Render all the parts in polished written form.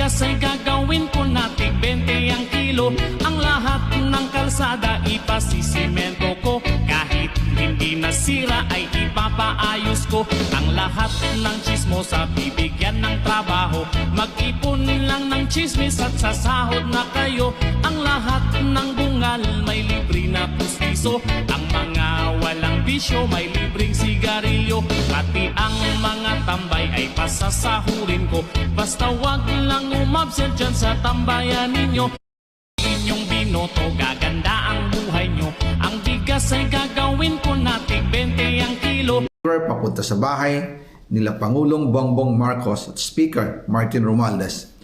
bigas ay gagawin ko na tig 20 ang kilo. Ang lahat ng kalsada ipasisimento ko. Kahit hindi nasira ay ipapaayos ko. Ang lahat ng chismosa bibigyan ng trabaho. Mag-ipon lang ng chismis at sasahod na kayo. Ang lahat ng bungal may libre na pustiso. Ang mga walang bisyo may libreng sigarilyo. Pati ang mga tambay ay pasasahurin ko. Basta wag lang umabsent dyan sa tambayan ninyo. Inyong binoto, gaganda ang buhay nyo. Ang bigas ay gagawin ko na tig 20 ang kilo. Papunta sa bahay nila Pangulong Bongbong Marcos at Speaker Martin Romualdez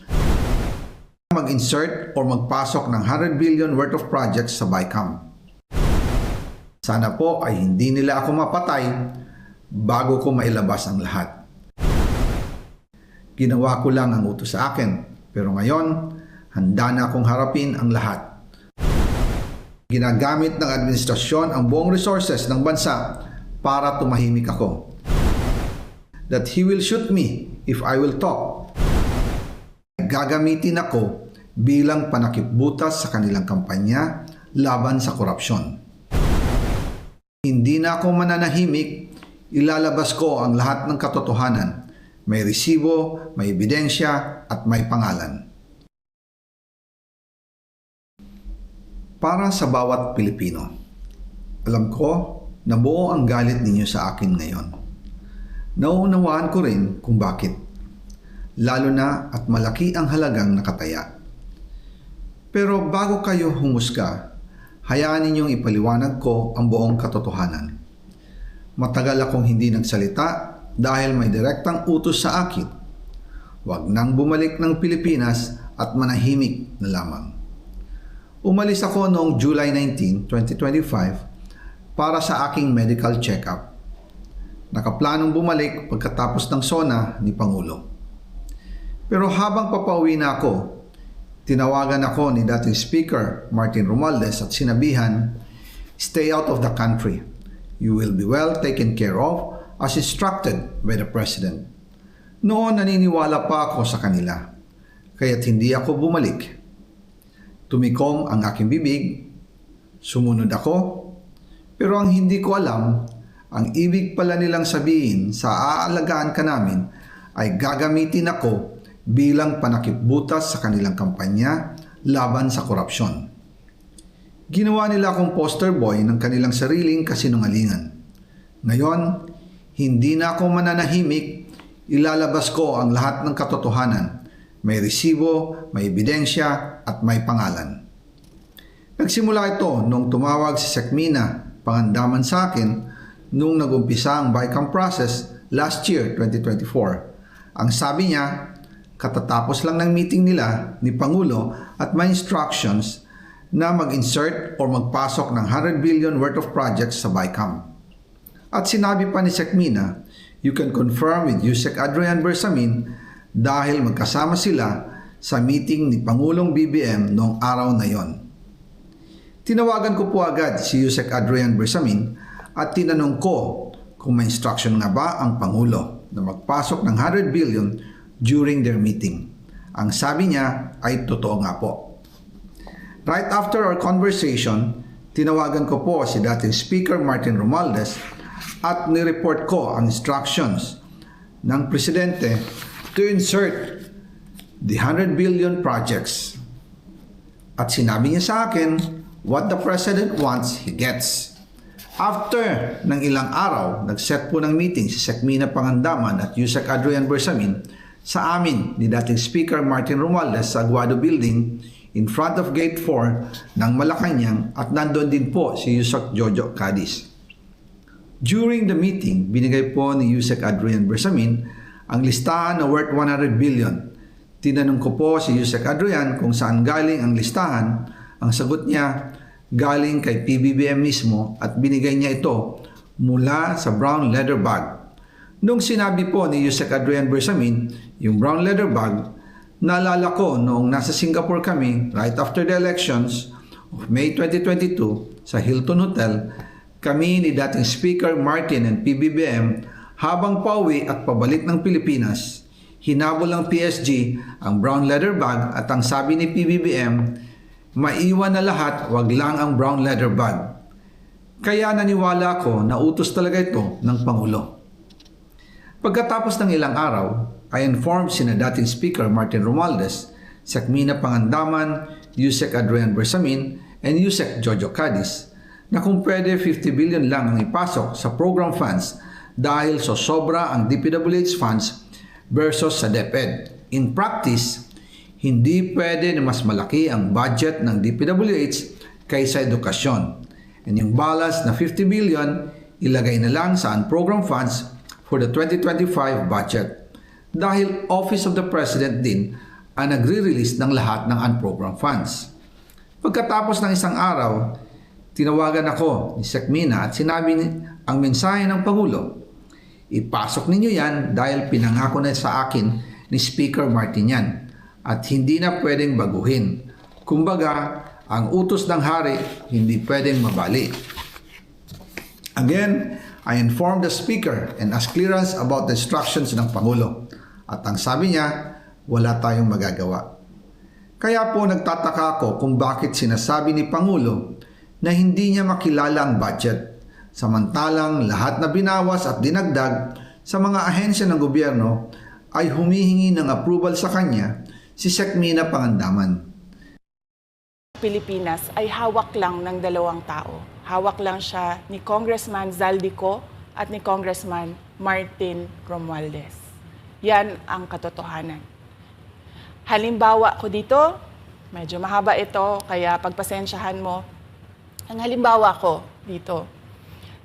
mag-insert o magpasok ng 100 billion worth of projects sa BICAM. Sana po ay hindi nila ako mapatay bago ko mailabas ang lahat. Ginawa ko lang ang utos sa akin, pero ngayon, handa na akong harapin ang lahat. Ginagamit ng administrasyon ang buong resources ng bansa para tumahimik ako. That he will shoot me if I will talk. Gagamitin ako bilang panakipbutas sa kanilang kampanya laban sa korupsyon. Hindi na ako mananahimik, ilalabas ko ang lahat ng katotohanan. May resibo, may ebidensya, at may pangalan. Para sa bawat Pilipino, alam ko na buo ang galit ninyo sa akin ngayon. Nauunawaan ko rin kung bakit. Lalo na at malaki ang halagang nakataya. Pero bago kayo humusga, hayaan ninyong ipaliwanag ko ang buong katotohanan. Matagal akong hindi nagsalita dahil may direktang utos sa akin. Huwag nang bumalik ng Pilipinas at manahimik na lamang. Umalis ako noong July 19, 2025 para sa aking medical check-up. Nakaplanong bumalik pagkatapos ng SONA ni Pangulo. Pero habang papauwi na ako, tinawagan ako ni dating Speaker Martin Romualdez at sinabihan, "Stay out of the country. You will be well taken care of as instructed by the President." Noon naniniwala pa ako sa kanila, kaya't hindi ako bumalik. Tumikom ang aking bibig, sumunod ako, pero ang hindi ko alam, ang ibig pala nilang sabihin sa aalagaan ka namin ay gagamitin ako bilang panakipbutas sa kanilang kampanya laban sa korupsyon. Ginawa nila akong poster boy ng kanilang sariling kasinungalingan. Ngayon, hindi na ako mananahimik, ilalabas ko ang lahat ng katotohanan. May resibo, may ebidensya, at may pangalan. Nagsimula ito nung tumawag si Sekmina Pangandaman sa akin nung nag-umpisa ang BICAM process last year, 2024. Ang sabi niya, katatapos lang ng meeting nila ni Pangulo at may instructions na mag-insert o magpasok ng 100 billion worth of projects sa BICAM. At sinabi pa ni Sekmina, you can confirm with Yusek Adrian Bersamin dahil magkasama sila sa meeting ni Pangulong BBM noong araw na yon. Tinawagan ko po agad si Yusek Adrian Bersamin at tinanong ko kung may instruction nga ba ang Pangulo na magpasok ng 100 billion during their meeting. Ang sabi niya ay totoo nga po. Right after our conversation, tinawagan ko po si dating Speaker Martin Romualdez at nireport ko ang instructions ng Presidente to insert the 100 billion projects. At sinabi niya sa akin, what the President wants, he gets. After ng ilang araw, nag-set po ng meeting si Sekmina Pangandaman at Yusek Adrian Bersamin sa amin ni dating Speaker Martin Romualdez sa Aguado Building in front of Gate 4 ng Malacanang at nandoon din po si Yusek Jojo Cadiz. During the meeting, binigay po ni Yusek Adrian Bersamin ang listahan na worth 100 billion. Tinanong ko po si Yusek Adrian kung saan galing ang listahan. Ang sagot niya, galing kay PBBM mismo at binigay niya ito mula sa brown leather bag. Nung sinabi po ni Yusek Adrian Bersamin, yung brown leather bag, naalala ko noong nasa Singapore kami right after the elections of May 2022 sa Hilton Hotel, kami ni dating Speaker Martin and PBBM habang pauwi at pabalik ng Pilipinas, Hinabol ng PSG ang brown leather bag at ang sabi ni PBBM, maiwan na lahat, wag lang ang brown leather bag. Kaya naniwala ako na utos talaga ito ng Pangulo. Pagkatapos ng ilang araw, I informed sina dating Speaker Martin Romualdez, Sekmina Pangandaman, Yusek Adrian Bersamin, and Yusek Jojo Cadiz na kung pwede 50 billion lang ang ipasok sa program funds dahil sobra ang DPWH funds versus sa DepEd. In practice, hindi pwede na mas malaki ang budget ng DPWH kaysa edukasyon. And yung balance na 50 billion, ilagay na lang sa unprogram funds for the 2025 budget. Dahil Office of the President din ang nagre-release ng lahat ng unprogram funds. Pagkatapos ng isang araw, tinawagan ako ni Sekmina at sinabi ang mensahe ng Pangulo, ipasok ninyo yan dahil pinangako na sa akin ni Speaker Martin yan at hindi na pwedeng baguhin. Kumbaga, ang utos ng hari hindi pwedeng mabali. Again, I informed the Speaker and asked clearance about the instructions ng Pangulo. At ang sabi niya, wala tayong magagawa. Kaya po nagtataka ako kung bakit sinasabi ni Pangulo na hindi niya makilala ang budget. Samantalang lahat na binawas at dinagdag sa mga ahensya ng gobyerno ay humihingi ng approval sa kanya si Sekmina Pangandaman. Pilipinas ay hawak lang ng dalawang tao. Hawak lang siya ni Congressman Zaldico at ni Congressman Martin Romualdez. Yan ang katotohanan. Halimbawa ko dito, medyo mahaba ito, kaya pagpasensyahan mo. Ang halimbawa ko dito,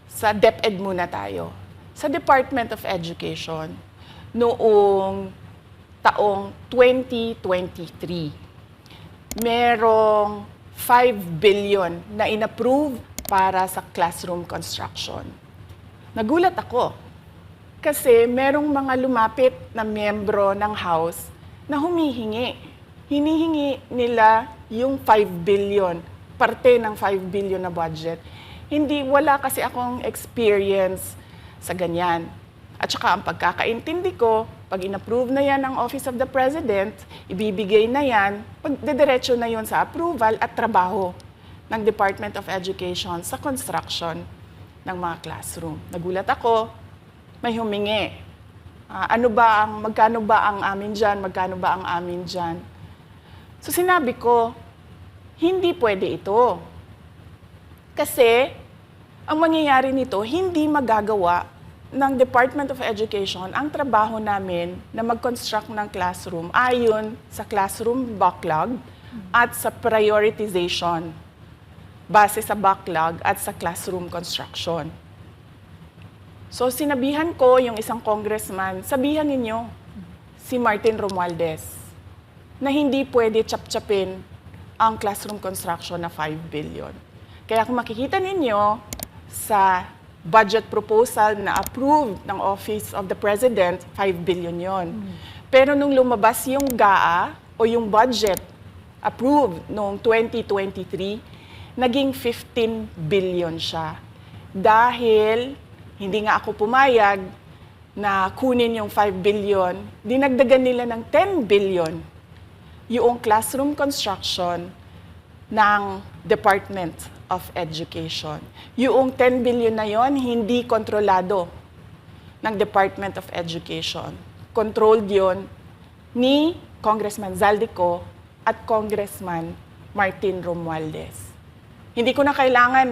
sa DepEd muna tayo. Sa Department of Education, noong taong 2023, merong 5 billion na inapprove para sa classroom construction. Nagulat ako kasi merong mga lumapit na miyembro ng House na humihingi. Hinihingi nila yung 5 billion, parte ng 5 billion na budget. Wala kasi akong experience sa ganyan. At saka ang pagkakaintindi ko, pag inapprove na yan ng Office of the President, ibibigay na yan, pagdediretso na yun sa approval at trabaho ng Department of Education sa construction ng mga classroom. Nagulat ako, may humingi. Magkano ba ang amin dyan? Magkano ba ang amin dyan? So sinabi ko, hindi pwede ito. Kasi, ang mangyayari nito, hindi magagawa ng Department of Education ang trabaho namin na mag-construct ng classroom ayon sa classroom backlog at sa prioritization base sa backlog at sa classroom construction. So, sinabihan ko yung isang congressman, sabihan ninyo si Martin Romualdez na hindi pwede chap-chapin ang classroom construction na 5 billion. Kaya kung makikita ninyo sa budget proposal na approved ng Office of the President, 5 billion yon. Pero nung lumabas yung GAA o yung budget approved noong 2023, naging 15 billion siya. Dahil hindi nga ako pumayag na kunin yung 5 billion, dinagdagan nila ng 10 billion yung classroom construction ng Department of Education. Yung 10 billion na yon hindi kontrolado ng Department of Education. Controlled yon ni Congressman Zaldico at Congressman Martin Romualdez. Hindi ko na kailangan